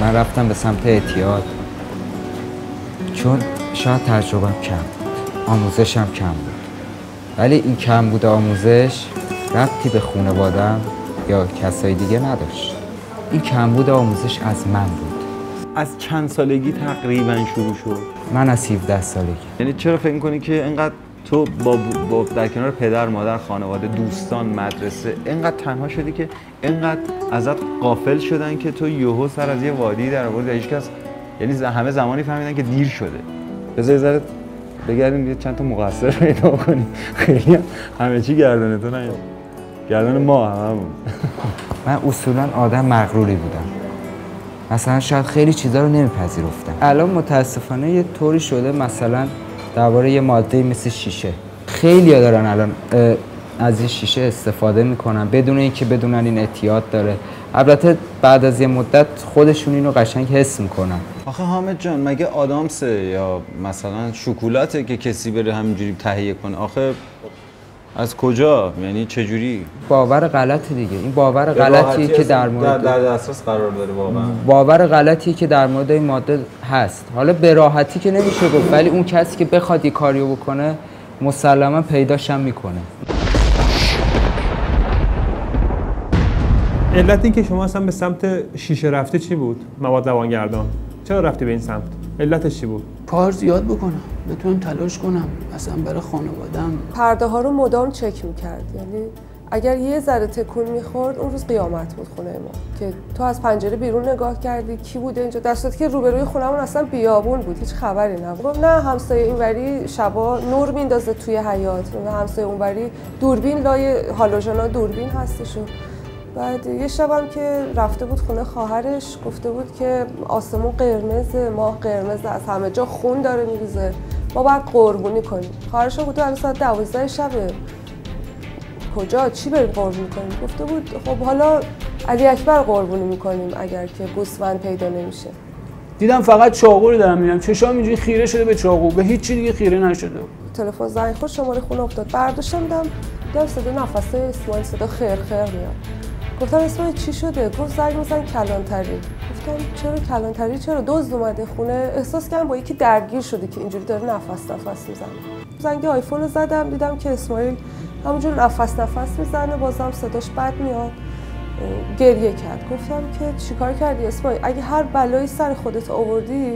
من رفتم به سمت اعتیاد چون شاید تجربه‌ام کم بود، آموزشم کم بود. ولی این کم بود آموزش ربطی به خانواده‌ام یا کسای دیگه نداشت. این کم بود آموزش از من بود. از چند سالگی تقریبا شروع شد؟ من از 17 سالگی. یعنی چرا فکر می‌کنی که اینقدر تو با در کنار پدر، مادر، خانواده، دوستان، مدرسه اینقدر تنها شدی که اینقدر ازت غافل شدن که تو یهو سر از یه وادی در آوردی؟ هیچکس، یعنی همه زمانی فهمیدن که دیر شده. بذار ذره بگردیم یه چند تا مقصر پیدا کنیم. خیلی همه چی گردن تو نیاد، گردن ما هممون. من اصولا آدم مغروری بودم. مثلا شاید خیلی چیزا رو نمیپذیرفتم. الان متاسفانه یه طوری شده مثلا درباره یه ماده مثل شیشه خیلی‌ها دارن الان از این شیشه استفاده میکنن بدون اینکه بدونن این اعتیاد داره. البته بعد از یه مدت خودشون اینو قشنگ حس میکنن. آخه حامد جان، مگه آدامسه یا مثلا شکلاته که کسی بره همینجوری تهیه کنه؟ آخه از کجا؟ یعنی چجوری؟ باور غلطه دیگه. این باور غلطیه که در مورد در دسترس قرار داره. واقعا باور غلطیه که در مورد این ماده هست. حالا به راحتی که نمیشه گفت، ولی اون کسی که بخواد این کاریو بکنه مسلما پیداش هم میکنه. علت این که شما اصلا به سمت شیشه رفته چی بود؟ مواد روانگردان. چرا رفتی به این سمت؟ علتش چی بود؟ کار زیاد بکنم، بتونم تلاش کنم، اصلا برای خانواده‌ام. پرده ها رو مدام چک میکرد. یعنی اگر یه ذره تکون میخورد اون روز قیامت بود خونه ما. که تو از پنجره بیرون نگاه کردی کی بوده اینجا، در صورتی که روبروی خونمون اصلا بیابون بود، هیچ خبری نبود. نه همسایه اینوری شبا نور میندازه توی حیاط، نه همسایه اونوری دوربین لای هالوژنا دوربین هستش. بعد یه شبم که رفته بود خونه خواهرش گفته بود که آسمون قرمزه، ماه قرمزه، از همه جا خون داره میریزه، ما باید قربونی کنیم. خواهرش گفت الان ساعت 12 شبه، کجا چی بریم قربونی کنیم؟ گفته بود خب حالا علی اکبر قربونی میکنیم اگر که گوسفند پیدا نمیشه. دیدم فقط چاقو رو دارم میبینم، چشام اینجوری خیره شده به چاقو، به هیچ چیز دیگه خیره نشده. تلفن زنگ خورد، شماره خونه افتاد، برداشتم دیدم صدا نفسه اسماعیل، صدا خیر میاد. گفتم اسماعیل چی شده؟ گفت زنگ میزن کلانتری. گفتم چرا کلانتری؟ چرا دزد اومده خونه؟ احساس کردم با یکی درگیر شده که اینجوری داره نفس میزنه. زنگ آیفون رو زدم، دیدم که اسماعیل همونجور نفس میزنه، بازم صداش بد میاد. گریه کرد. گفتم که چیکار کردی اسماعیل؟ اگه هر بلایی سر خودت آوردی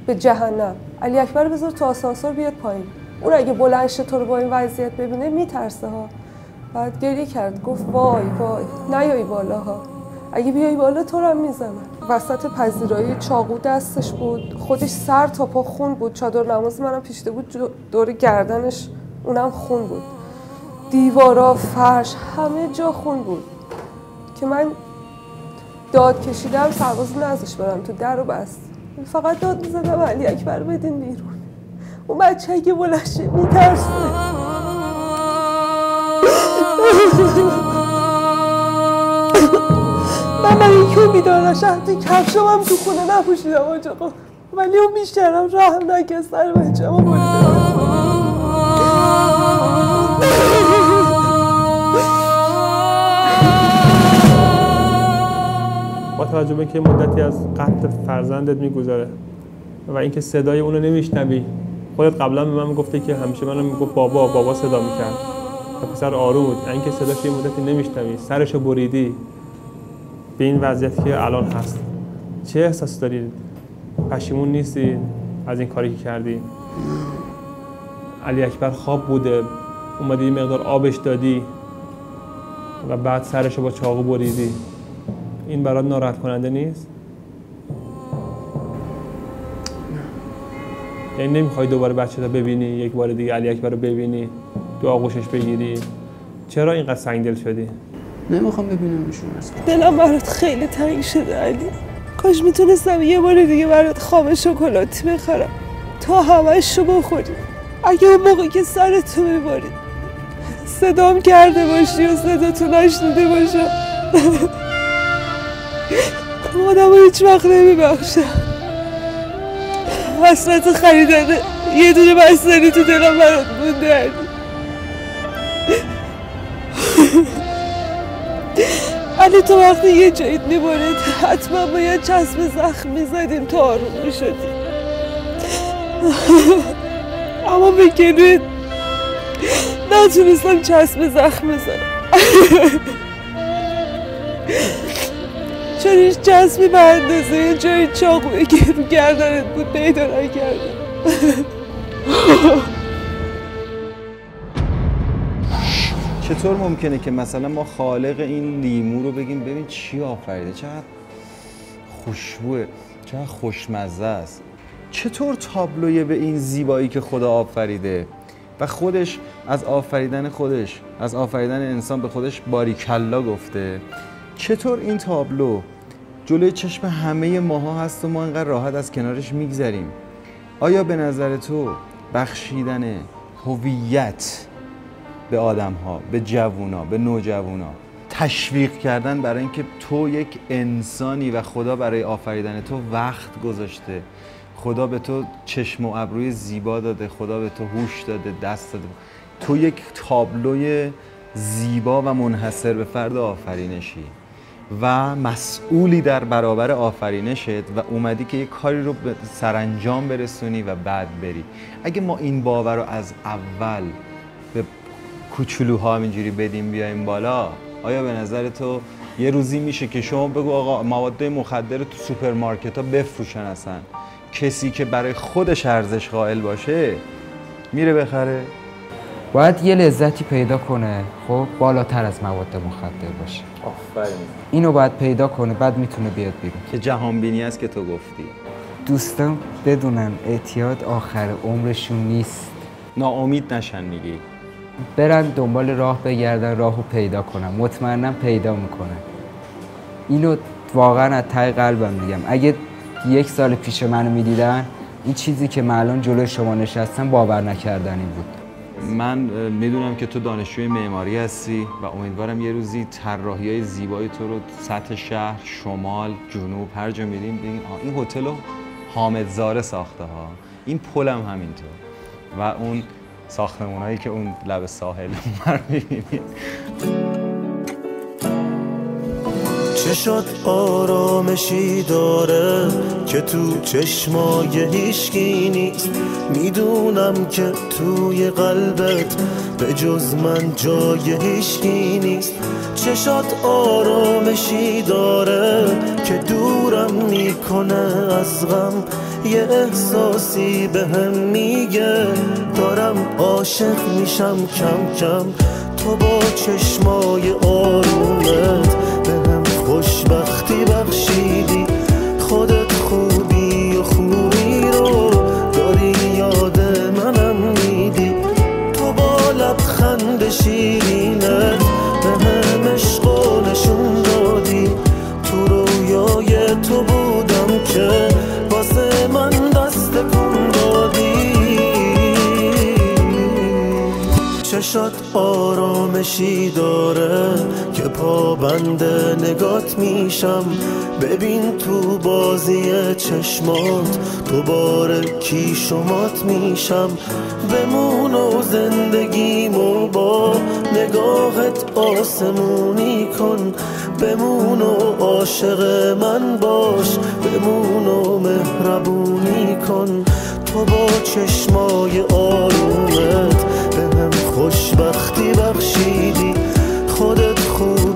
به جهنم، علی اکبر بذار تو آسانسور بیاد پایین. اون اگه بلند شه تو رو با این وضعیت ببینه میترسه ها. بعد گریه کرد، گفت وای نیایی بالا ها، اگه بیایی بالا تو رو هم میزنن. وسط پذیرایی چاقو دستش بود، خودش سر تا پا خون بود، چادر نماز منم پیشیده بود دور گردنش، اونم خون بود، دیوارا، فرش، همه جا خون بود که من داد کشیدم سرباز نزدش برم تو در رو بست. فقط داد میزدم علی اکبر بدین بیرون. اون بچه اگه بلند شه میترسه. من برای اینکه بیدار نشم توی کفشم هم تو خونه نپوشیدم آج آقا، ولی اون میشترم رحم نکرد سر بچه هم بریده. با توجه به اینکه مدتی از قتل فرزندت میگذره و اینکه صدای اونو نمیشنوی، خودت قبلا به من میگفتی که همیشه منو میگفت بابا صدا میکرد و پسر آروم بود، اینکه صداش یه مدتی نمیشنوی، سرشو بریدی به این وضعیتی که الان هست، چه احساس داری؟ پشیمون نیستی از این کاری که کردی؟ علی اکبر خواب بوده، اومدی یه مقدار آبش دادی و بعد سرشو با چاقو بریدی، این برات ناراحت کننده نیست؟ یعنی نمیخوای دوباره بچه تا ببینی، یک بار دیگه علی اکبر رو ببینی، تو آغوشش بگیری؟ چرا اینقدر سنگدل شدی؟ نمیخوام ببینمشون اصلا. دلم برات خیلی تنگ شده علی. کاش میتونستم یه بار دیگه برات خام شکلاتی بخرم تا همش رو بخوری. اگه اون موقع که سرتو میبارید صدام کرده باشی و صداتو نشنیده باشم آدم رو هیچ وقت نمیبخشم. حسرت خریدن یه دونه بستنی تو دلم برات مونده علی. ولی تو وقتی یه جایت میبرید حتما باید چسب زخم میزدیم تا آروم میشدیم. اما به گلویت نتونستم چسب زخم بزنم چون هیچ چسبی به اندازه یه جای چاقویی که رو گردنت بود پیدا نکردم. چطور ممکنه که مثلا ما خالق این لیمو رو بگیم ببین چی آفریده، چقدر خوشبوه، چقدر خوشمزه است، چطور تابلوی به این زیبایی که خدا آفریده و خودش از آفریدن خودش، از آفریدن انسان به خودش باریکلا گفته، چطور این تابلو جلوی چشم همه ماها هست و ما اینقدر راحت از کنارش میگذریم؟ آیا به نظر تو بخشیدن هویت به آدم ها، به جوونا، به نوجوانا، تشویق کردن برای اینکه تو یک انسانی و خدا برای آفریدن تو وقت گذاشته، خدا به تو چشم و ابروی زیبا داده، خدا به تو هوش داده، دست داده، تو یک تابلوی زیبا و منحصر به فرد آفرینشی و مسئولی در برابر آفرینشت و اومدی که یک کاری رو به سرانجام برسونی و بعد بری. اگه ما این باور رو از اول به کوچولوها اینجوری بدیم بیایم بالا، آیا به نظر تو یه روزی میشه که شما بگو آقا مواد مخدر تو سوپرمارکت ها بفروشن، اصلا کسی که برای خودش ارزش قائل باشه میره بخره؟ باید یه لذتی پیدا کنه خب بالاتر از مواد مخدر باشه. آفرین. اینو باید پیدا کنه بعد میتونه بیاد بیرون. که جهانبینی است که تو گفتی. دوستان بدونن اعتیاد آخر عمرشون نیست. ناامید نشن میگی؟ برن دنبال راه بگردن، راهو پیدا کنن، مطمئنم پیدا میکنن. اینو واقعا از ته قلبم میگم. اگه 1 سال پیش منو میدیدن این چیزی که من الان جلوی شما نشستم باور نکردنی بود. من میدونم که تو دانشجوی معماری هستی و امیدوارم یه روزی طراحی‌های زیبای تو رو سطح شهر، شمال، جنوب هر جا میریم بگیم این هتل رو حامدزاده ساخته ها، این پلم همینطور و اون ساختمونایی که اون لب ساحل اونور می‌بینید. چشات آرامشی داره که تو چشمای هیشکی نیست، میدونم که توی قلبت به جز من جای هیشکی نیست. چشات آرامشی داره که دورم میکنه از غم، یه احساسی بهم میگه دارم عاشق میشم کم کم. تو با چشمای آرومت بهم خوشبختی بخشیدی، خودت خوبی و خوبی رو داری یاد منم میدی. تو با لبخند شیرینت بهم عشقو نشون دادی، تو رویای تو بودم که واسه من دست کن دادی. چشات آرامشی داره که پابند نگات میشم، ببین تو بازی چشمات دوباره کی شمات میشم. بمون و زندگیمو با نگاهت آسمونی کن، بمون و عاشق من باش، بمون و مهربونی کن. تو با چشمای آرومت بهم خوشبختی بخشیدی، خودت خوب